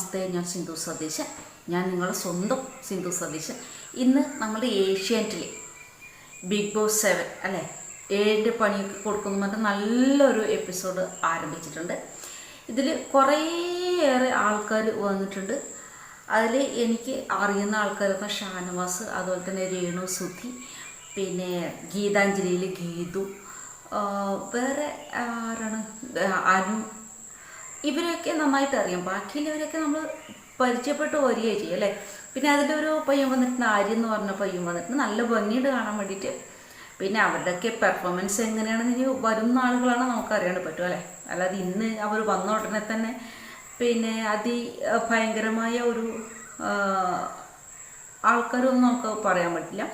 നമസ്തേ, ഞാൻ സിന്ധു സതീശൻ. ഞാൻ നിങ്ങളുടെ സ്വന്തം സിന്ധു സതീശൻ. ഇന്ന് നമ്മുടെ ഏഷ്യാനെറ്റിൽ ബിഗ് ബോസ് 7 അല്ലേ, 7 പണിയൊക്കെ കൊടുക്കുന്നു പറഞ്ഞിട്ട് നല്ലൊരു എപ്പിസോഡ് ആരംഭിച്ചിട്ടുണ്ട്. ഇതിൽ കുറേയേറെ ആൾക്കാർ വന്നിട്ടുണ്ട്. അതിൽ എനിക്ക് അറിയുന്ന ആൾക്കാരൊക്കെ ഷാനവാസ്, അതുപോലെ തന്നെ രേണു സുധി, പിന്നെ ഗീതാഞ്ജലിയിൽ ഗീതു, വേറെ ആരാണ്, അനു, ഇവരെയൊക്കെ നന്നായിട്ട് അറിയാം. ബാക്കിയുള്ളവരൊക്കെ നമ്മൾ പരിചയപ്പെട്ട് വരികയും ചെയ്യും അല്ലേ. പിന്നെ അതിലൊരു പയ്യൻ വന്നിട്ടുണ്ട്, ആര്യ എന്ന് പറഞ്ഞ പയ്യൻ വന്നിട്ടുണ്ട്, നല്ല ഭംഗിയുണ്ട് കാണാൻ വേണ്ടിയിട്ട്. പിന്നെ അവരുടെയൊക്കെ പെർഫോമൻസ് എങ്ങനെയാണെന്ന് ഇനി വരുന്ന ആളുകളാണ് നമുക്ക് അറിയാൻ പറ്റും അല്ലേ. അല്ലാതെ ഇന്ന് അവർ വന്ന ഉടനെ തന്നെ പിന്നെ ഭയങ്കരമായ ഒരു ആൾക്കാരൊന്നും നമുക്ക് പറയാൻ പറ്റില്ല.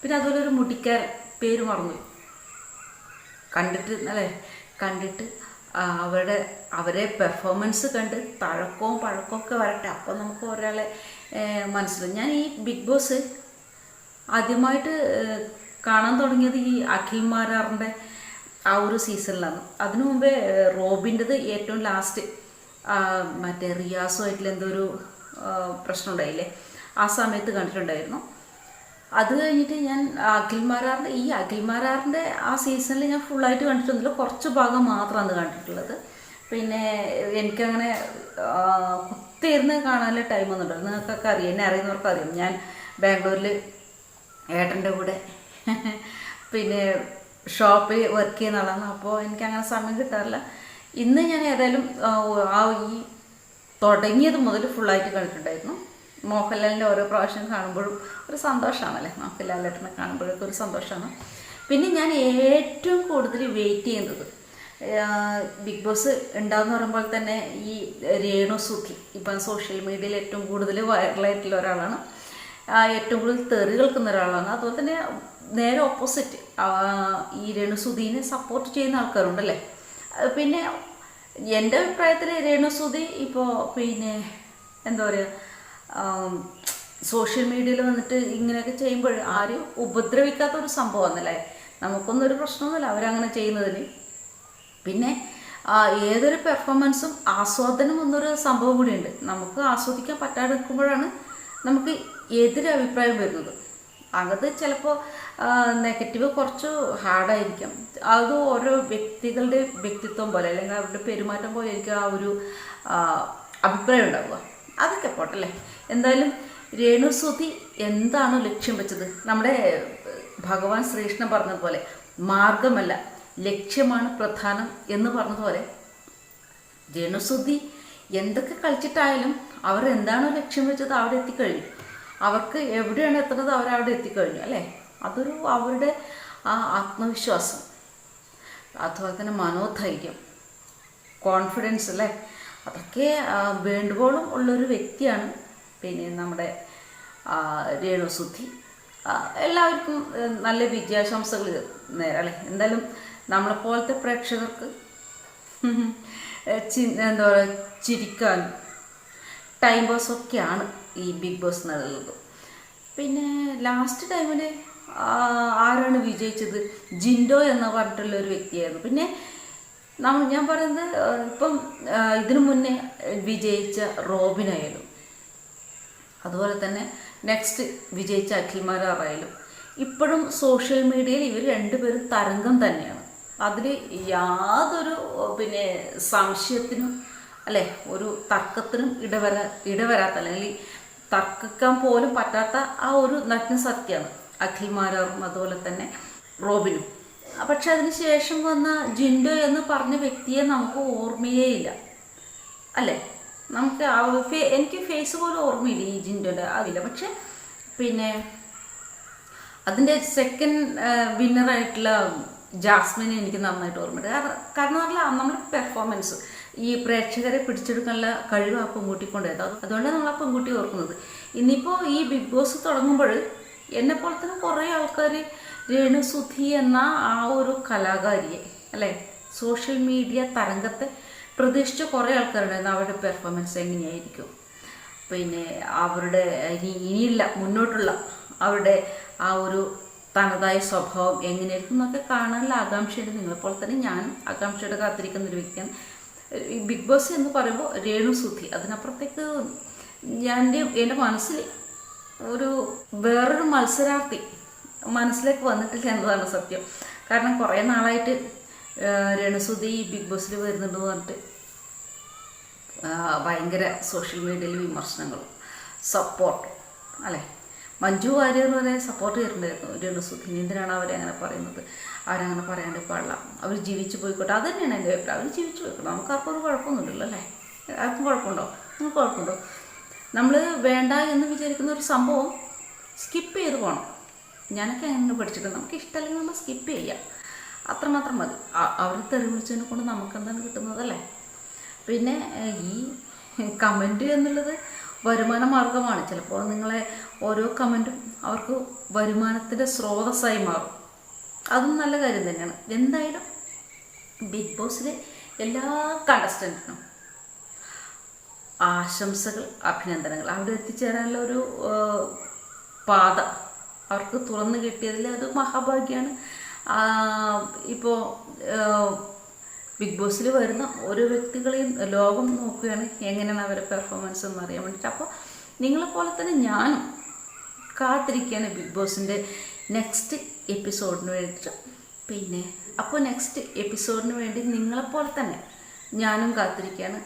പിന്നെ അതുപോലെ ഒരു മുടിക്കാരൻ, പേര് മറന്നു, കണ്ടിട്ട് അല്ലേ, കണ്ടിട്ട് അവരെ പെർഫോമൻസ് കണ്ട് തഴക്കവും പഴക്കമൊക്കെ വരട്ടെ, അപ്പോൾ നമുക്ക് ഒരാളെ മനസ്സിലാവും. ഞാൻ ഈ ബിഗ് ബോസ് ആദ്യമായിട്ട് കാണാൻ തുടങ്ങിയത് ഈ അഖിൽ മാരാറിൻ്റെ ആ ഒരു സീസണിലാണ്. അതിനു മുമ്പേ റോബിൻ്റെത് ഏറ്റവും ലാസ്റ്റ് മറ്റേ റിയാസുമായിട്ടുള്ള എന്തോ ഒരു പ്രശ്നം ഉണ്ടായില്ലേ, ആ സമയത്ത് കണ്ടിട്ടുണ്ടായിരുന്നു. അത് കഴിഞ്ഞിട്ട് ഞാൻ അഖിൽ മാരാറിൻ്റെ ആ സീസണിൽ ഞാൻ ഫുള്ളായിട്ട് കണ്ടിട്ടൊന്നുമില്ല, കുറച്ച് ഭാഗം മാത്രമാണ് കണ്ടിട്ടുള്ളത്. പിന്നെ എനിക്കങ്ങനെ കുത്തിയിരുന്ന് കാണാനുള്ള ടൈമൊന്നും ഉണ്ടായിരുന്നു. നിങ്ങൾക്കൊക്കെ അറിയാം, എന്നെ അറിയുന്നവർക്ക് അറിയാം. ഞാൻ ബാംഗ്ലൂരിൽ ഏട്ടൻ്റെ കൂടെ പിന്നെ ഷോപ്പിൽ വർക്ക് ചെയ്യുന്ന ആളാണ്. അപ്പോൾ എനിക്കങ്ങനെ സമയം കിട്ടാറില്ല. ഇന്ന് ഞാൻ ഏതായാലും ഈ തുടങ്ങിയത് മുതൽ ഫുള്ളായിട്ട് കണ്ടിട്ടുണ്ടായിരുന്നു. മോഹൻലാലിൻ്റെ ഓരോ പ്രാവശ്യം കാണുമ്പോഴും ഒരു സന്തോഷമാണല്ലേ, മോഹൻലാലേട്ടനെ കാണുമ്പോഴൊക്കെ ഒരു സന്തോഷമാണ്. പിന്നെ ഞാൻ ഏറ്റവും കൂടുതൽ വെയിറ്റ് ചെയ്യുന്നത് ബിഗ് ബോസ് ഉണ്ടാകുന്ന പറയുമ്പോൾ തന്നെ ഈ രേണു സുധി ഇപ്പം സോഷ്യൽ മീഡിയയിൽ ഏറ്റവും കൂടുതൽ വൈറലായിട്ടുള്ള ഒരാളാണ്, ഏറ്റവും കൂടുതൽ തെറി കേൾക്കുന്ന ഒരാളാണ്. അതുപോലെ തന്നെ നേരെ ഓപ്പോസിറ്റ് ഈ രേണു സുധീനെ സപ്പോർട്ട് ചെയ്യുന്ന ആൾക്കാരുണ്ടല്ലേ. പിന്നെ എൻ്റെ അഭിപ്രായത്തിൽ രേണു സുധി ഇപ്പോൾ പിന്നെ എന്താ പറയുക, സോഷ്യൽ മീഡിയയിൽ വന്നിട്ട് ഇങ്ങനെയൊക്കെ ചെയ്യുമ്പോൾ ആരും ഉപദ്രവിക്കാത്ത ഒരു സംഭവമാണല്ലേ. നമുക്കൊന്നും ഒരു പ്രശ്നമൊന്നുമില്ല അവരങ്ങനെ ചെയ്യുന്നതിന്. പിന്നെ ഏതൊരു പെർഫോമൻസും ആസ്വാദനം എന്നൊരു സംഭവം കൂടിയുണ്ട്. നമുക്ക് ആസ്വദിക്കാൻ പറ്റാതെ നിൽക്കുമ്പോഴാണ് നമുക്ക് എതിരഭിപ്രായം വരുന്നത്. അത് ചിലപ്പോൾ നെഗറ്റീവ് കുറച്ച് ഹാർഡായിരിക്കാം. അത് ഓരോ വ്യക്തികളുടെ വ്യക്തിത്വം പോലെ അല്ലെങ്കിൽ അവരുടെ പെരുമാറ്റം പോലെ ആയിരിക്കും ആ ഒരു അഭിപ്രായം ഉണ്ടാവുക. അതൊക്കെ പോട്ടല്ലേ. എന്തായാലും രേണു സുധി എന്താണ് ലക്ഷ്യം വെച്ചത്? നമ്മുടെ ഭഗവാൻ ശ്രീകൃഷ്ണൻ പറഞ്ഞതുപോലെ മാർഗമല്ല ലക്ഷ്യമാണ് പ്രധാനം എന്ന് പറഞ്ഞതുപോലെ രേണു സുധി എന്തൊക്കെ കളിച്ചിട്ടായാലും അവർ എന്താണോ ലക്ഷ്യം വെച്ചത് അവിടെ എത്തിക്കഴിഞ്ഞു. അവർക്ക് എവിടെയാണ് എത്തുന്നത് അവരവിടെ എത്തിക്കഴിഞ്ഞു അല്ലേ. അതൊരു അവരുടെ ആ ആത്മവിശ്വാസം, അതുപോലെ തന്നെ മനോധൈര്യം, കോൺഫിഡൻസ് അല്ലേ, അതൊക്കെ വേണ്ടുവോളം ഉള്ളൊരു വ്യക്തിയാണ് പിന്നെ നമ്മുടെ രേണു സുധി. എല്ലാവർക്കും നല്ല വിജയാശംസകൾ നേരം അല്ലേ. എന്തായാലും നമ്മളെപ്പോലത്തെ പ്രേക്ഷകർക്ക് എന്താ പറയുക, ചിരിക്കാനും ടൈം പാസൊക്കെയാണ് ഈ ബിഗ് ബോസ് എന്നുള്ളത്. പിന്നെ ലാസ്റ്റ് ടൈമിൽ ആരാണ് വിജയിച്ചത്? ജിൻഡോ എന്ന് പറഞ്ഞിട്ടുള്ള ഒരു വ്യക്തിയായിരുന്നു. പിന്നെ ഞാൻ പറയുന്നത് ഇപ്പം ഇതിനു മുന്നേ വിജയിച്ച റോബിനായാലും അതുപോലെ തന്നെ നെക്സ്റ്റ് വിജയിച്ച അഖിൽ മാരാറായാലും ഇപ്പോഴും സോഷ്യൽ മീഡിയയിൽ ഇവർ രണ്ടുപേരും തരംഗം തന്നെയാണ്. അതിൽ യാതൊരു പിന്നെ സംശയത്തിനും അല്ലേ, ഒരു തർക്കത്തിനും ഇടവരാത്ത അല്ലെങ്കിൽ തർക്കിക്കാൻ പോലും പറ്റാത്ത ആ ഒരു നഗ്ന സത്യമാണ് അഖിൽ മാരാറും അതുപോലെ തന്നെ റോബിനും. പക്ഷെ അതിന് ശേഷം വന്ന ജിൻഡോ എന്ന് പറഞ്ഞ വ്യക്തിയെ നമുക്ക് ഓർമ്മയേ ഇല്ല അല്ലേ. നമുക്ക് എനിക്ക് ഫേസ് പോലും ഓർമ്മയില്ല ഈ ജിൻഡോയുടെ, അതില്ല. പക്ഷെ പിന്നെ അതിൻ്റെ സെക്കൻഡ് വിന്നറായിട്ടുള്ള ജാസ്മിനെ എനിക്ക് നന്നായിട്ട് ഓർമ്മയുണ്ട്. കാരണം നമ്മൾ പെർഫോമൻസ് ഈ പ്രേക്ഷകരെ പിടിച്ചെടുക്കാനുള്ള കഴിവ് ആ പെൺകുട്ടിക്കൊണ്ടായത്. അതുകൊണ്ടാണ് നമ്മൾ ആ പെൺകുട്ടി ഓർക്കുന്നത്. ഇന്നിപ്പോൾ ഈ ബിഗ് ബോസ് തുടങ്ങുമ്പോൾ എന്നെപ്പോലെ തന്നെ കുറേ ആൾക്കാർ രേണു സുധി എന്ന ആ ഒരു കലാകാരിയെ അല്ലേ, സോഷ്യൽ മീഡിയ തരംഗത്തെ പ്രതീക്ഷിച്ച കുറേ ആൾക്കാരുണ്ടായിരുന്നു. അവരുടെ പെർഫോമൻസ് എങ്ങനെയായിരിക്കും, പിന്നെ അവരുടെ ഇനിയില്ല മുന്നോട്ടുള്ള അവരുടെ ആ ഒരു തനതായ സ്വഭാവം എങ്ങനെയായിരിക്കും എന്നൊക്കെ കാണാനുള്ള ആകാംക്ഷയുണ്ട്. നിങ്ങളെപ്പോലെ തന്നെ ഞാൻ ആകാംക്ഷയുടെ കാത്തിരിക്കുന്നൊരു വ്യക്തിയാണ്. ഈ ബിഗ് ബോസ് എന്ന് പറയുമ്പോൾ രേണു സുധി, അതിനപ്പുറത്തേക്ക് എൻ്റെ മനസ്സിൽ ഒരു വേറൊരു മത്സരാർത്ഥി മനസ്സിലേക്ക് വന്നിട്ടില്ല എന്നതാണ് സത്യം. കാരണം കുറേ നാളായിട്ട് രേണുസുധി ബിഗ് ബോസിൽ വരുന്നുണ്ടെന്ന് പറഞ്ഞിട്ട് ഭയങ്കര സോഷ്യൽ മീഡിയയിൽ വിമർശനങ്ങളും സപ്പോർട്ടും അല്ലേ. മഞ്ജു വാര്യർ വരെ സപ്പോർട്ട് ചെയ്തിട്ടുണ്ടായിരുന്നു രേണുസുധിന്. എന്തിനാണ് അവരെ അങ്ങനെ പറയുന്നത്? അവരങ്ങനെ പറയാണ്ട് പാടില്ല, അവർ ജീവിച്ചു പോയിക്കോട്ടെ. അത് തന്നെയാണ് എൻ്റെ അഭിപ്രായം. അവർ ജീവിച്ചു പോയിക്കോട്ടെ, നമുക്ക് ആർക്കും ഒരു കുഴപ്പമൊന്നുമില്ലല്ലോ അല്ലേ. ആർക്കും കുഴപ്പമുണ്ടോ? നിങ്ങൾക്ക് കുഴപ്പമുണ്ടോ? നമ്മൾ വേണ്ട എന്ന് വിചാരിക്കുന്ന ഒരു സംഭവം സ്കിപ്പ് ചെയ്ത് പോകണം. ഞാനൊക്കെ അങ്ങനെ പഠിച്ചിട്ടുണ്ട്. നമുക്ക് ഇഷ്ടമല്ലെങ്കിൽ നമ്മൾ സ്കിപ്പ് ചെയ്യാം, അത്രമാത്രം മതി. അവർ തെറി വിളിച്ചതിനെ കൊണ്ട് നമുക്ക് എന്താണ് കിട്ടുന്നതല്ലേ. പിന്നെ ഈ കമൻറ്റ് എന്നുള്ളത് വരുമാന മാർഗമാണ്. ചിലപ്പോൾ നിങ്ങളെ ഓരോ കമൻറ്റും അവർക്ക് വരുമാനത്തിൻ്റെ സ്രോതസ്സായി മാറും. അതും നല്ല കാര്യം തന്നെയാണ്. എന്തായാലും ബിഗ് ബോസിലെ എല്ലാ കണ്ടസ്റ്റൻറ്റിനും ആശംസകൾ, അഭിനന്ദനങ്ങൾ. അവിടെ എത്തിച്ചേരാനുള്ള ഒരു പാത അവർക്ക് തുറന്നു കിട്ടിയതിൽ അത് മഹാഭാഗ്യമാണ്. ഇപ്പോൾ ബിഗ് ബോസിൽ വരുന്ന ഓരോ വ്യക്തികളെയും ലോകം നോക്കുകയാണ് എങ്ങനെയാണ് അവരുടെ പെർഫോമൻസ് എന്ന് അറിയാൻ വേണ്ടിയിട്ട്. അപ്പോൾ നിങ്ങളെപ്പോലെ തന്നെ ഞാനും കാത്തിരിക്കുകയാണ് ബിഗ് ബോസിൻ്റെ നെക്സ്റ്റ് എപ്പിസോഡിന് വേണ്ടിയിട്ട്. പിന്നെ അപ്പോൾ നെക്സ്റ്റ് എപ്പിസോഡിന് വേണ്ടി നിങ്ങളെപ്പോലെ തന്നെ ഞാനും കാത്തിരിക്കുകയാണ്.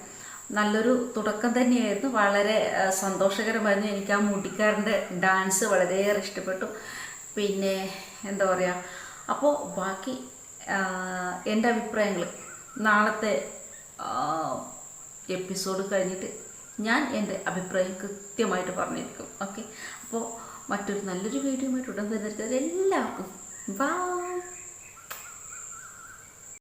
നല്ലൊരു തുടക്കം തന്നെയായിരുന്നു, വളരെ സന്തോഷകരമായിരുന്നു. എനിക്ക് ആ മുടിക്കാരൻ്റെ ഡാൻസ് വളരെയേറെ ഇഷ്ടപ്പെട്ടു. പിന്നെ എന്താ പറയുക, അപ്പോൾ ബാക്കി എൻ്റെ അഭിപ്രായങ്ങൾ നാളത്തെ എപ്പിസോഡ് കഴിഞ്ഞിട്ട് ഞാൻ എൻ്റെ അഭിപ്രായം കൃത്യമായിട്ട് പറഞ്ഞിരിക്കും. ഓക്കെ, അപ്പോൾ മറ്റൊരു നല്ലൊരു വീഡിയോ ആയിട്ട് ഉടൻ തന്നെ എല്ലാവർക്കും ബൈ.